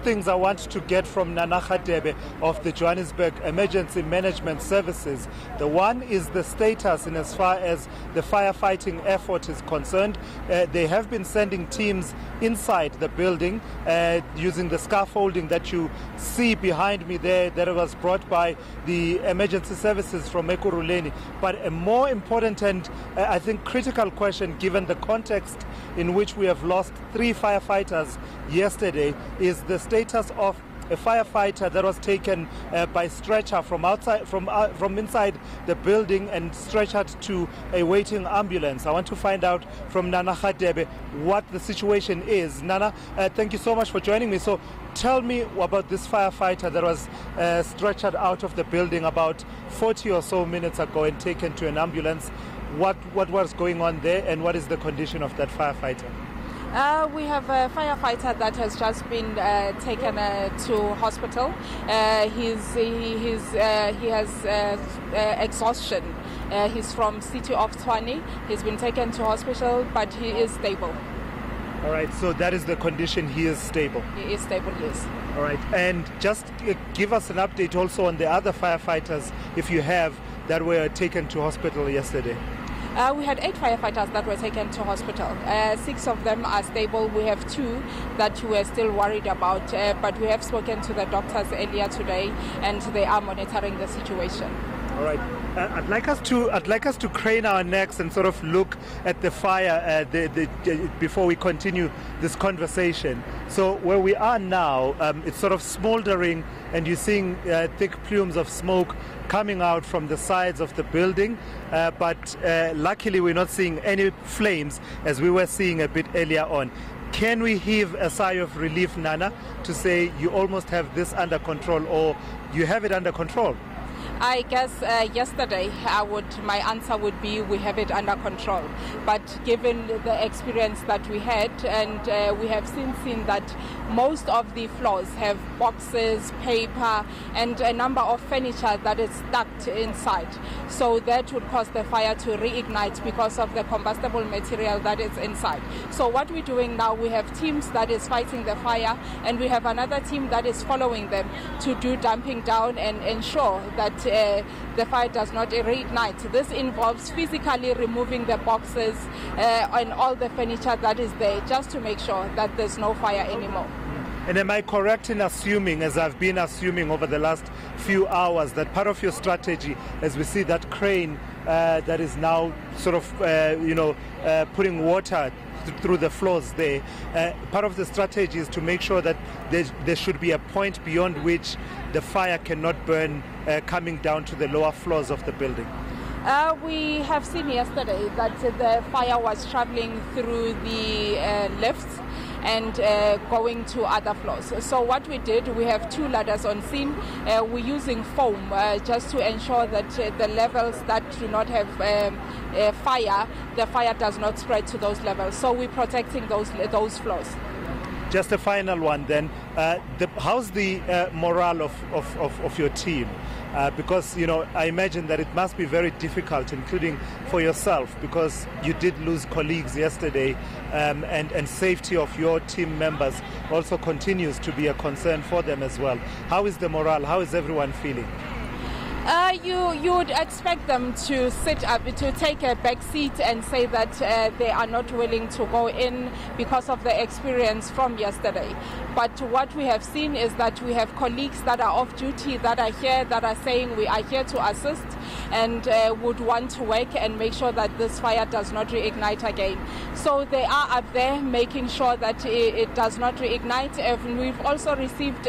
things I want to get from Nana Radebe of the Johannesburg Emergency Management Services. The one is the status in as far as the firefighting effort is concerned. They have been sending teams inside the building using the scaffolding that you see behind me there that was brought by the emergency services from Ekurhuleni. But a more important and I think critical question, given the context in which we have lost 3 firefighters yesterday, is the status of a firefighter that was taken by stretcher from outside, from inside the building and stretchered to a waiting ambulance. I want to find out from Nana Radebe what the situation is. Nana, thank you so much for joining me. So tell me about this firefighter that was stretchered out of the building about 40 or so minutes ago and taken to an ambulance. What was going on there, and what is the condition of that firefighter? We have a firefighter that has just been taken to hospital. He has exhaustion. He's from city of Tshwane. He's been taken to hospital, but he is stable. All right, so that is the condition. He is stable. He is stable, yes. All right, and just give us an update also on the other firefighters, if you have, that were taken to hospital yesterday. We had 8 firefighters that were taken to hospital. 6 of them are stable. We have 2 that we're still worried about, but we have spoken to the doctors earlier today, and they are monitoring the situation. All right. I'd like us to crane our necks and sort of look at the fire before we continue this conversation. So where we are now, it's sort of smoldering, and you're seeing thick plumes of smoke coming out from the sides of the building, but luckily we're not seeing any flames as we were seeing a bit earlier on. Can we heave a sigh of relief, Nana, to say you almost have this under control, or you have it under control? I guess yesterday my answer would be we have it under control. But given the experience that we had, and we have seen that most of the floors have boxes, paper, and a number of furniture that is stuck inside. So that would cause the fire to reignite because of the combustible material that is inside. So what we're doing now, we have teams that is fighting the fire, and we have another team that is following them to do damping down and ensure that the fire does not reignite. This involves physically removing the boxes and all the furniture that is there, just to make sure that there's no fire anymore. And am I correct in assuming, as I've been assuming over the last few hours, that part of your strategy, as we see that crane that is now sort of putting water through the floors there, part of the strategy is to make sure that there should be a point beyond which the fire cannot burn coming down to the lower floors of the building? We have seen yesterday that the fire was traveling through the lifts and going to other floors. So what we did, we have 2 ladders on scene. We're using foam just to ensure that the levels that do not have fire, the fire does not spread to those levels. So we're protecting those floors. Just a final one then. How's the morale of your team? Because, I imagine that it must be very difficult, including for yourself, because you did lose colleagues yesterday, and safety of your team members also continues to be a concern for them as well. How is the morale? How is everyone feeling? You would expect them to sit up, to take a back seat and say that they are not willing to go in because of the experience from yesterday. But what we have seen is that we have colleagues that are off duty, that are here, that are saying we are here to assist and would want to work and make sure that this fire does not reignite again. So they are up there making sure that it does not reignite. And we've also received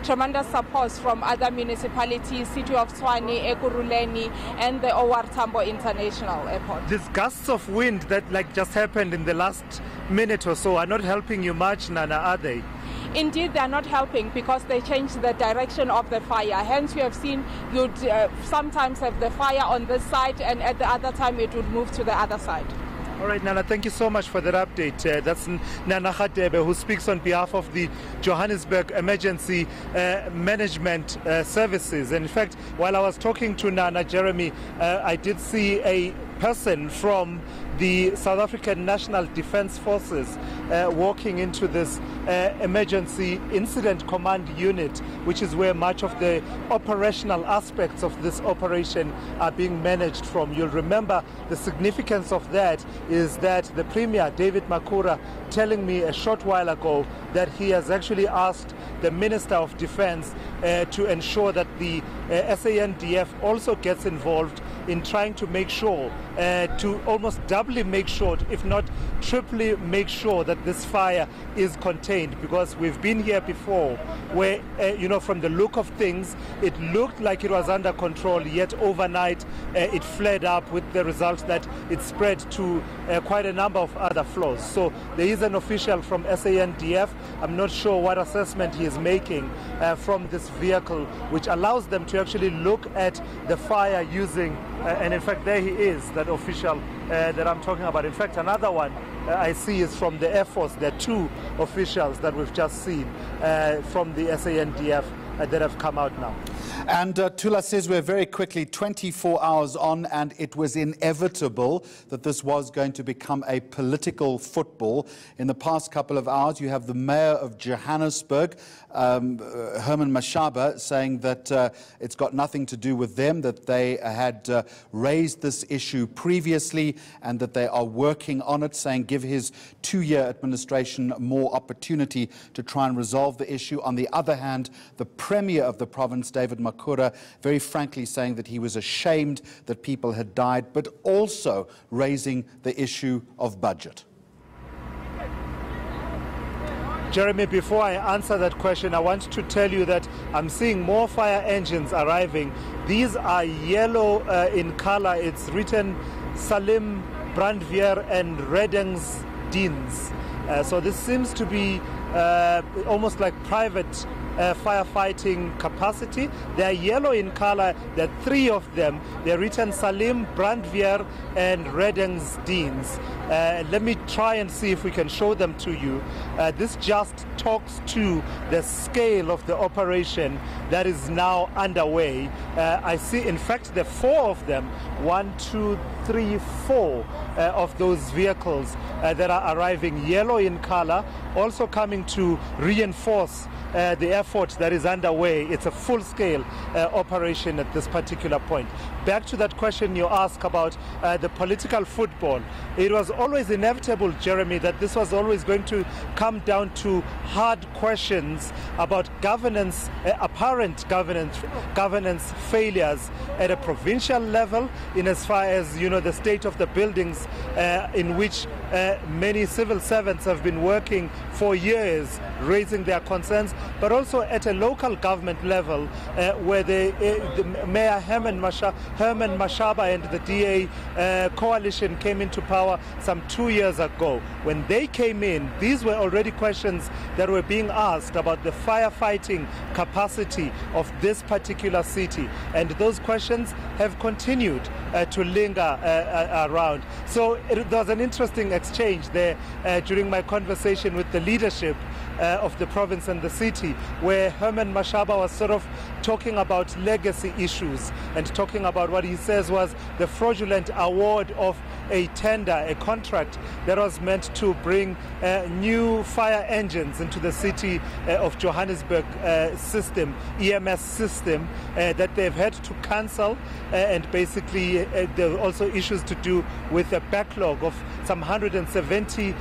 tremendous support from other municipalities, City of Tshwane, Ekurhuleni, and the OR Tambo International Airport. These gusts of wind that just happened in the last minute or so are not helping you much, Nana, are they? Indeed, they are not helping because they change the direction of the fire. Hence, you have seen you'd sometimes have the fire on this side, and at the other time it would move to the other side. All right, Nana, thank you so much for that update. That's Nana Radebe, who speaks on behalf of the Johannesburg Emergency Management Services. And in fact, while I was talking to Nana, Jeremy, I did see a person from the South African National Defence Forces walking into this emergency incident command unit, which is where much of the operational aspects of this operation are being managed from. You'll remember the significance of that is that the Premier, David Makhura, telling me a short while ago that he has actually asked the Minister of Defence to ensure that the SANDF also gets involved in trying to make sure, to almost doubly make sure, if not triply make sure that this fire is contained, because we've been here before where, from the look of things, it looked like it was under control, yet overnight it flared up, with the result that it spread to quite a number of other floors. So there is an official from SANDF. I'm not sure what assessment he is making from this vehicle, which allows them to actually look at the fire using, and in fact there he is, that official that I'm talking about. In fact, another one I see is from the Air Force. There are two officials that we've just seen from the SANDF that have come out now. And Thulasizwe, very quickly, 24 hours on, and it was inevitable that this was going to become a political football. In the past couple of hours, you have the mayor of Johannesburg, Herman Mashaba, saying that it's got nothing to do with them, that they had raised this issue previously and that they are working on it, saying give his 2-year administration more opportunity to try and resolve the issue. On the other hand, the Premier of the province, David Makhura, very frankly saying that he was ashamed that people had died, but also raising the issue of budget. Jeremy, before I answer that question, I want to tell you that I'm seeing more fire engines arriving. These are yellow in color. It's written Salim, Brandweer and Reddingsdienst. So this seems to be almost like private firefighting capacity. They are yellow in color. There are 3 of them. They're written Salim, Brandweer and Reddingsdienst. Let me try and see if we can show them to you. This just talks to the scale of the operation that is now underway. I see, in fact, there are 4 of them. 1, 2, 3, 4 of those vehicles that are arriving, yellow in color, also coming to reinforce the effort that is underway. It's a full-scale operation at this particular point. Back to that question you asked about the political football. It was always inevitable, Jeremy, that this was always going to come down to hard questions about governance, apparent governance failures at a provincial level, in as far as, the state of the buildings in which many civil servants have been working for years, raising their concerns, but also at a local government level where the Mayor Herman Mashaba and the DA coalition came into power some 2 years ago. When they came in, these were already questions that were being asked about the firefighting capacity of this particular city, and those questions have continued to linger around. So there was an interesting exchange there during my conversation with the leadership of the province and the city, where Herman Mashaba was sort of talking about legacy issues and talking about what he says was the fraudulent award of a tender, a contract that was meant to bring new fire engines into the city of Johannesburg system, EMS system, that they've had to cancel, and basically there are also issues to do with a backlog of some 170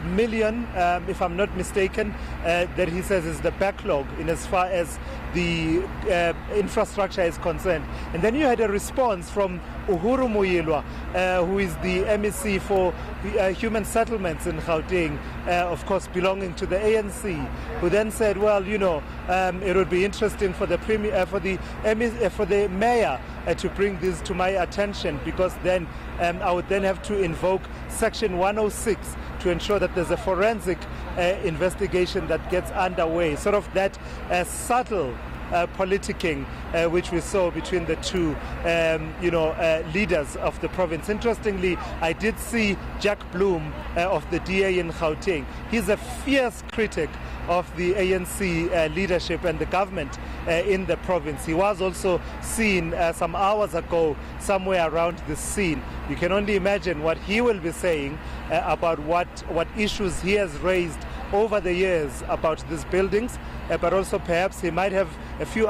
million, if I'm not mistaken, that he says is the backlog in as far as the infrastructure is concerned. And then you had a response from Uhuru Muyilwa, who is the MEC for human settlements in Gauteng, of course belonging to the ANC, who then said, well, it would be interesting for the premier, for the mayor to bring this to my attention, because then I would then have to invoke Section 106 to ensure that there's a forensic investigation that gets underway. Sort of that subtle politicking which we saw between the two leaders of the province. Interestingly, I did see Jack Bloom of the DA in Gauteng. He's a fierce critic of the ANC leadership and the government in the province. He was also seen some hours ago somewhere around the scene. You can only imagine what he will be saying about what issues he has raised over the years about these buildings, but also perhaps he might have a few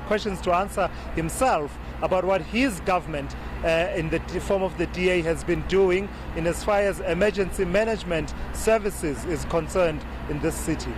questions to answer himself about what his government in the form of the DA has been doing in as far as emergency management services is concerned in this city.